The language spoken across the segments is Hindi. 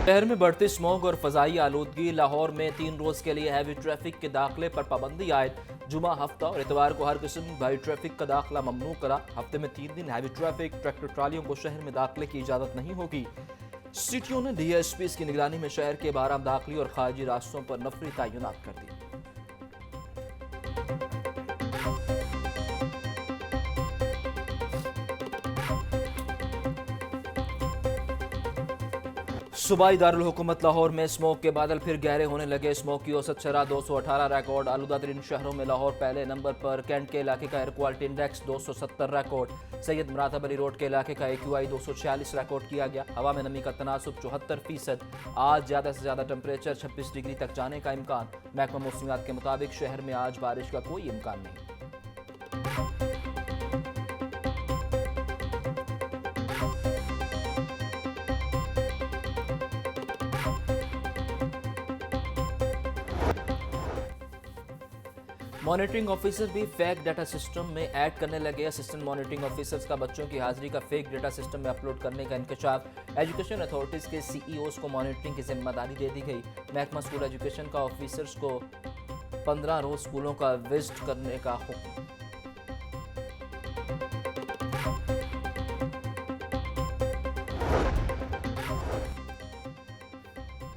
शहर में बढ़ती स्मॉग और फजाई आलूदगी। लाहौर में 3 रोज के लिए हैवी ट्रैफिक के दाखिले पर पाबंदी आयद। जुमा हफ्ता और इतवार को हर किस्म भारी ट्रैफिक का दाखिला ममनू करा। हफ्ते में 3 दिन हैवी ट्रैफिक, ट्रैक्टर ट्रालियों को शहर में दाखिले की इजाजत नहीं होगी। सिटियों ने DSPs की निगरानी में शहर के 12 दाखिली और खारजी रास्तों पर नफरी तैनात कर दी। सूबाई दारुल हुकूमत लाहौर में स्मोक के बादल फिर गहरे होने लगे। स्मोक की औसत शरह 218 रिकॉर्ड। आलूदा तरीन शहरों में लाहौर पहले नंबर पर। कैंट के इलाके का air quality index 270 record. Syed Muratab Ali road के इलाके का AQI 246 रिकॉर्ड किया गया। हवा में नमी का तनासुब 74%। आज ज़्यादा से ज़्यादा टेम्परेचर 26 डिग्री तक जाने का इम्कान। महकमा मौसमियात के मुताबिक शहर में आज बारिश का कोई इम्कान नहीं। मॉनिटरिंग ऑफिसर भी फेक डाटा सिस्टम में ऐड करने लगे। असिस्टेंट मॉनिटरिंग ऑफिसर्स का बच्चों की हाजिरी का फेक डाटा सिस्टम में अपलोड करने का इंकशाफ। एजुकेशन अथॉरिटीज के CEOs को मॉनिटरिंग की जिम्मेदारी दे दी गई। महकमा स्कूल एजुकेशन का ऑफिसर्स को 15 रोज स्कूलों का विजिट करने का हुक्म।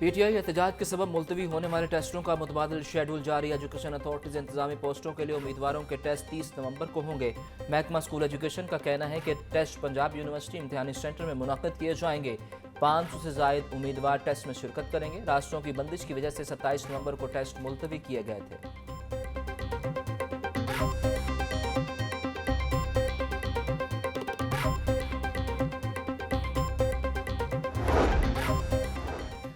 PTI एहतजाज के सबब मुलतवी होने वाले टेस्टों का मुतबादिल शेड्यूल जारी। एजुकेशन अथॉरिटीज इंतजामी पोस्टों के लिए उम्मीदवारों के टेस्ट 30 नवंबर को होंगे। महकमा स्कूल एजुकेशन का कहना है कि टेस्ट पंजाब यूनिवर्सिटी इम्तिहानी सेंटर में मुनक़िद किए जाएंगे। 500 से ज़ायद उम्मीदवार टेस्ट में शिरकत करेंगे। रास्तों की बंदिश की वजह से 27 नवंबर को टेस्ट मुलतवी किए गए थे।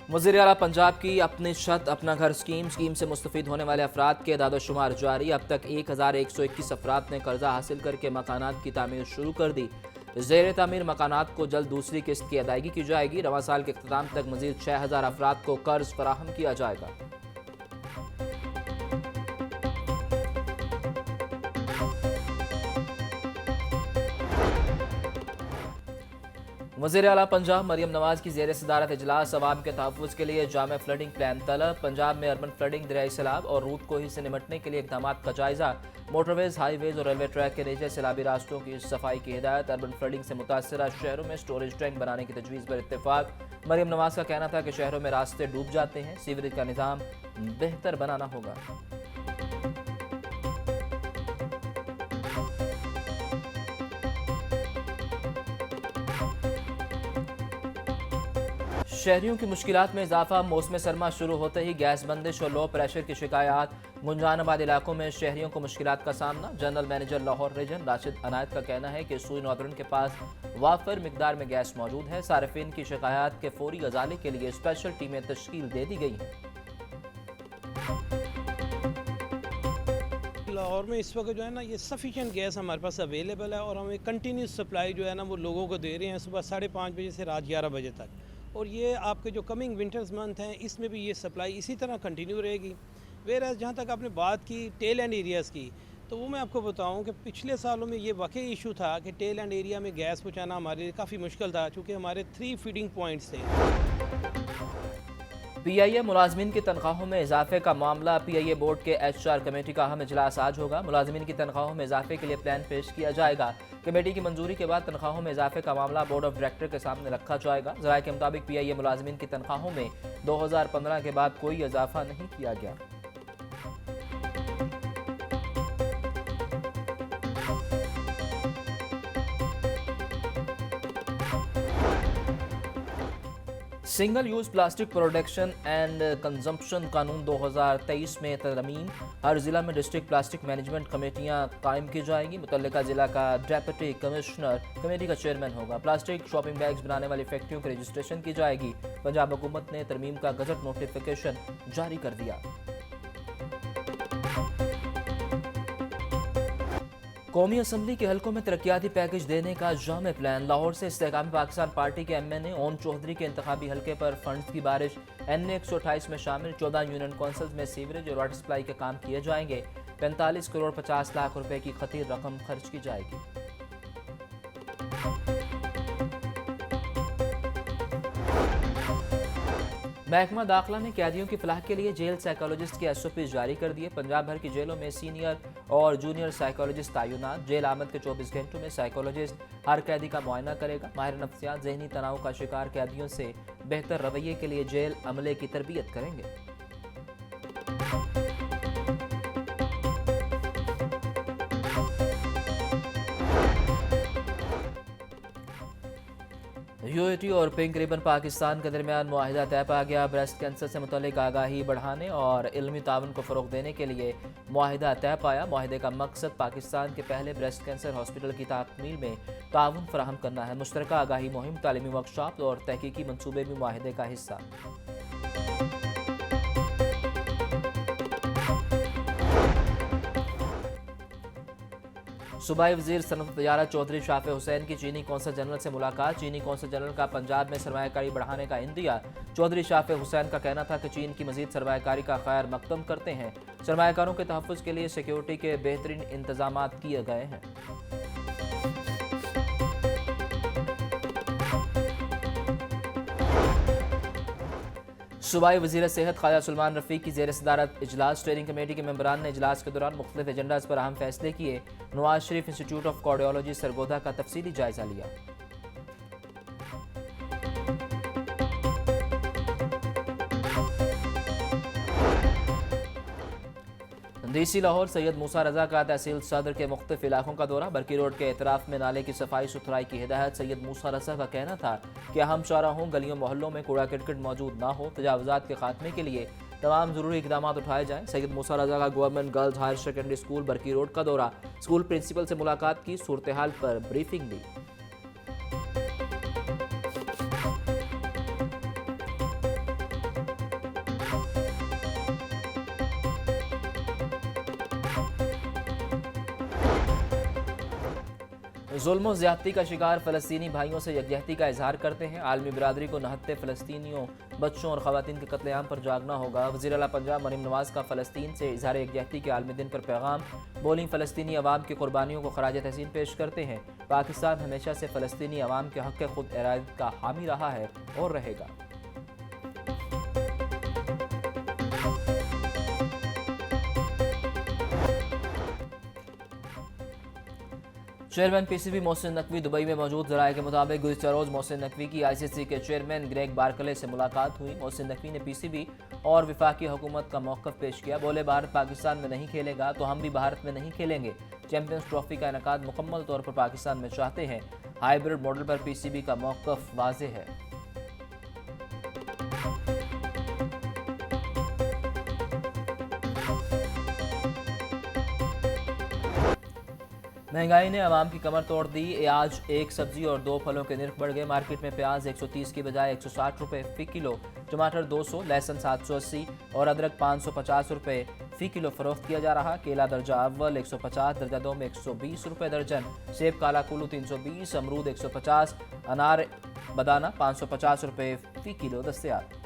वज़ीर आला पंजाब की अपनी छत अपना घर स्कीम से मुस्तफ़ीद होने वाले अफराद के दादोशुमार जारी। अब तक 1121 अफराद ने कर्जा हासिल करके मकानात की तामीर शुरू कर दी। ज़ेर तामीर मकानात को जल्द दूसरी किस्त की अदायगी की जाएगी। रवां साल के इख्तिताम तक मज़ीद 6000 अफराद को कर्ज फराहम किया जाएगा। वज़ीर आला पंजाब मरियम नवाज की ज़ेर सदारत इजलास। अवाम के तहफ़्फ़ुज़ के लिए जामे फ्लडिंग प्लान तलब। पंजाब में अर्बन फ्लडिंग, दरियाई सैलाब और रूद कोही से निमटने के लिए इक़दाम का जायज़ा। मोटरवेज़, हाईवेज़ और रेलवे ट्रैक के नीचे सैलाबी रास्तों की सफाई की हिदायत। अर्बन फ्लडिंग से मुतासरा शहरों में स्टोरेज टैंक बनाने की तजवीज़ पर इत्तेफाक। मरियम नवाज का कहना था कि शहरों में रास्ते डूब जाते हैं, सीवरेज का निज़ाम बेहतर बनाना होगा। शहरियों की मुश्किलात में इजाफा। मौसम सरमा शुरू होते ही गैस बंदिश और लो प्रेशर की शिकायत। गुंजानाबाद इलाकों में शहरियों को मुश्किलात का सामना। General manager Lahore region Rashid Inayat का कहना है कि सुई नॉर्दर्न के पास वाफिर मिकदार में गैस मौजूद है। सारिफिन की शिकायत के फौरी अजाले के लिए स्पेशल टीमें तश्कील दे दी गई हैं। लाहौर में इस वक्त जो है ना ये सफिशिएंट गैस हमारे पास अवेलेबल है और हमें कंटिन्यूस सप्लाई जो है ना वो लोगों को दे रहे हैं सुबह 5:30 बजे से रात 11 बजे तक। और ये आपके जो कमिंग विंटर्स मंथ हैं इसमें भी ये सप्लाई इसी तरह कंटिन्यू रहेगी। वेयर जहाँ तक आपने बात की टेल एंड एरियाज़ की, तो वो मैं आपको बताऊं कि पिछले सालों में ये वाकई इशू था कि टेल एंड एरिया में गैस पहुँचाना हमारे लिए काफ़ी मुश्किल था, चूँकि हमारे 3 फीडिंग पॉइंट्स थे। PIA मुलाजमीन की तनख्वाहों में इजाफे का मामला। PIA बोर्ड के HR कमेटी का अहम इजलास आज होगा। मुलाजमीन की तनख्वाहों में इजाफे के लिए प्लान पेश किया जाएगा। कमेटी की मंजूरी के बाद तनख्वाहों में इजाफे का मामला बोर्ड ऑफ डायरेक्टर के सामने रखा जाएगा। ज़राए के मुताबिक PIA मुलाजमीन की तनख्वाहों में 2015 के बाद कोई इजाफा नहीं किया गया। Single use plastic production and consumption कानून 2023 में तरमीम। हर ज़िला में डिस्ट्रिक्ट प्लास्टिक मैनेजमेंट कमेटियां कायम की जाएंगी। मुतल्लिका ज़िला का डेप्यूटी कमिश्नर कमेटी का चेयरमैन होगा। प्लास्टिक शॉपिंग बैग्स बनाने वाली फैक्ट्रियों की रजिस्ट्रेशन की जाएगी। पंजाब हुकूमत ने तरमीम का गजट नोटिफिकेशन जारी कर दिया। कौमी असम्बली के हलकों में तरक्याती पैकेज देने का जामे प्लान। लाहौर से इस्तेकाम पाकिस्तान पार्टी के MNA ओन चौधरी के इंतखाबी हलके पर फंड्स की बारिश। NA 128 में शामिल 14 यूनियन कौंसल्स में सीवरेज और वाटर सप्लाई के काम किए जाएंगे। 45 करोड़ 50 लाख रुपए की खतीर रकम खर्च की जाएगी। महकमा दाखिला ने कैदियों की फलाह के लिए जेल साइकोलॉजिस्ट के SOP जारी कर दिए। पंजाब भर की जेलों में सीनियर और जूनियर साइकोलॉजिस्ट तैनात। जेल आमद के 24 घंटों में साइकोलॉजिस्ट हर कैदी का मुआयना करेगा। माहिर नफ्सियात जहनी तनाव का शिकार कैदियों से बेहतर रवैये के लिए जेल अमले की तरबियत करेंगे। UAE और पिंक रिबन पाकिस्तान के दरमियान मुआहिदा तय पा गया। ब्रेस्ट कैंसर से मुतल्लिक आगाही बढ़ाने और इल्मी ताउन को फ़रोग़ देने के लिए मुआहिदा तय पाया। मुआहिदे का मकसद पाकिस्तान के पहले ब्रेस्ट कैंसर हॉस्पिटल की तामील में ताउन फराहम करना है। मुश्तरका आगाही मुहिम, तालीमी वर्कशॉप और तहकीकी मनसूबे भी मुआहिदे का हिस्सा। सूबाई वज़ीर सनअत तजारत चौधरी शाफे हुसैन की चीनी कौंसल जनरल से मुलाकात। चीनी कौंसल जनरल का पंजाब में सरमायाकारी बढ़ाने का इंदिया। चौधरी शाफे हुसैन का कहना था कि चीन की मजीद सरमायाकारी का खैर मकदम करते हैं। सरमायाकारों के तहफ़्फ़ुज़ के लिए सिक्योरिटी के बेहतरीन इंतजाम किए गए हैं। सूबाई वज़ीर सेहत ख्वाजा सलमान रफ़ीक की ज़ेर सदारत इजलास। स्टीयरिंग कमेटी के मेंबरान ने इजलास के दौरान मुख्तलिफ एजेंडाज पर अहम फैसले किए। Nawaz Sharif institute of cardiology Sargodha का तफसीली जायजा लिया। DC लाहौर सैयद मूसा रजा का तहसील सदर के मुख्तलिफ इलाकों का दौरा। बरकी रोड के एतराफ़ में नाले की सफाई सुथराई की हिदायत। सैयद मूसा रजा का कहना था कि अहम चौराहों, गलियों, मोहल्लों में कूड़ा करकट मौजूद ना हो। तजावुज़ात के खात्मे के लिए तमाम ज़रूरी इक़दाम उठाए जाएँ। सैयद मूसा रजा का government girls higher secondary school Barki road का दौरा। स्कूल प्रिंसिपल से मुलाकात की, सूरत हाल पर ब्रीफिंग दी। जुल्म ज़्यादती का शिकार फ़लस्तीनी भाइयों से यकजहती का इजहार करते हैं। आलमी बिरादरी को नहत्ते फ़लस्तीनियों, बच्चों और ख़वातीन के कत्लेआम पर जागना होगा। वज़ीर आला पंजाब मरीम नवाज़ का फ़लस्तीन से इजहार यकजहती के आलमी दिन पर पैगाम। बोलिंग फ़लस्तीनी अवाम की कुर्बानियों को खराज तहसीन पेश करते हैं। पाकिस्तान हमेशा से फ़लस्तीनी अवाम के हक़ खुद इरादत का हामी रहा है और रहेगा। Chairman PCB Mohsin Naqvi Dubai में मौजूद। ज़राए के मुताबिक गुज़िश्ता रोज़ मोहसिन नकवी की ICC के चेयरमैन ग्रेग बारकले से मुलाकात हुई। मोहसिन नकवी ने PCB और वफाकी हुकूमत का मौक़िफ़ पेश किया। बोले, भारत पाकिस्तान में नहीं खेलेगा तो हम भी भारत में नहीं खेलेंगे। चैम्पियंस ट्रॉफी का इनेकाद मुकम्मल तौर पर पाकिस्तान में चाहते हैं। हाइब्रिड मॉडल पर PCB का मौक़िफ़ वाज़ेह है। महंगाई ने अवाम की कमर तोड़ दी। आज एक सब्जी और 2 फलों के निर्ख बढ़ गए। मार्केट में प्याज 130 की बजाय 160 रुपये फ़ी किलो, टमाटर 200, लहसुन 780 और अदरक 550 रुपये फ़ी किलो फ़रोख्त किया जा रहा। केला दर्जा अव्वल 150, दर्जा 2 में 120 रुपये दर्जन। सेब काला कुल्लू 320, अमरूद 150, अनार बदाना 550 रुपये फ़ी किलो दस्तयाब।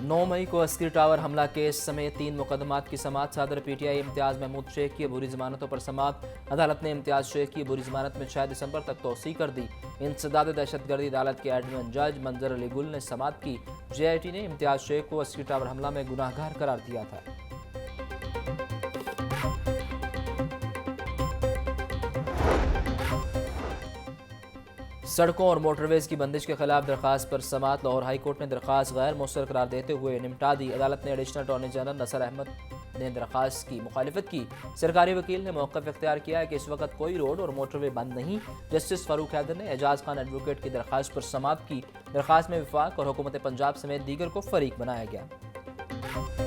9 मई को अस्करी टावर हमला केस समेत 3 मुकदमात की समाअत। सदर PTI इम्तियाज़ महमूद शेख की अबूरी ज़मानतों पर समाअत। अदालत ने इम्तियाज़ शेख की अबूरी ज़मानत में 6 दिसंबर तक तोसी कर दी। इंसदाद दहशतगर्दी अदालत के एडमिन जज मंजर अली गुल ने समाअत की। JIT ने इम्तियाज़ शेख को अस्करी टावर हमला में गुनाहगार करार दिया था। सड़कों और मोटरवेज की बंदिश के खिलाफ दरखास्त पर समाअत। लाहौर हाई कोर्ट ने दरखास्त गैर मौसर करार देते हुए निपटा दी। अदालत ने एडिशनल अटॉर्नी जनरल नसर अहमद ने दरखास्त की मुखालिफत की। सरकारी वकील ने मौक़िफ़ इख्तियार किया है कि इस वक्त कोई रोड और मोटरवे बंद नहीं। जस्टिस फ़ारूक हैदर ने एजाज खान एडवोकेट की दरखास्त पर समाअत की। दरखास्त में वफाक और हुकूमत पंजाब समेत दीगर को फरीक बनाया गया।